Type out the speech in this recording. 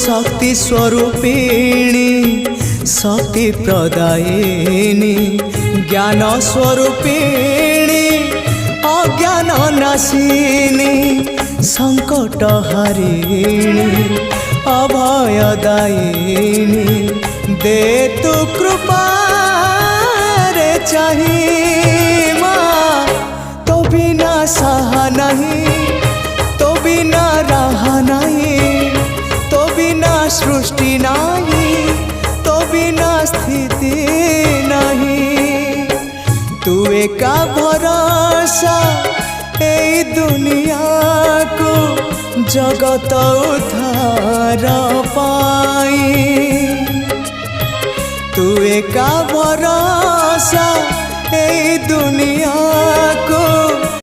शक्ति स्वरूपिणी शक्ति प्रदायिनी ज्ञान स्वरूपिणी अज्ञान नाशिनी संकट हरिणी अभयदायिनी दे तू कृपा रे चाहिए माँ तो बिना सहा नहीं तो बिना रहा नहीं तो बिना सृष्टि नहीं तो बिना स्थिति नहीं तू एका भरोसा ए दुनिया को जगत उद्धार पाई तू एका भरोसा ए दुनिया को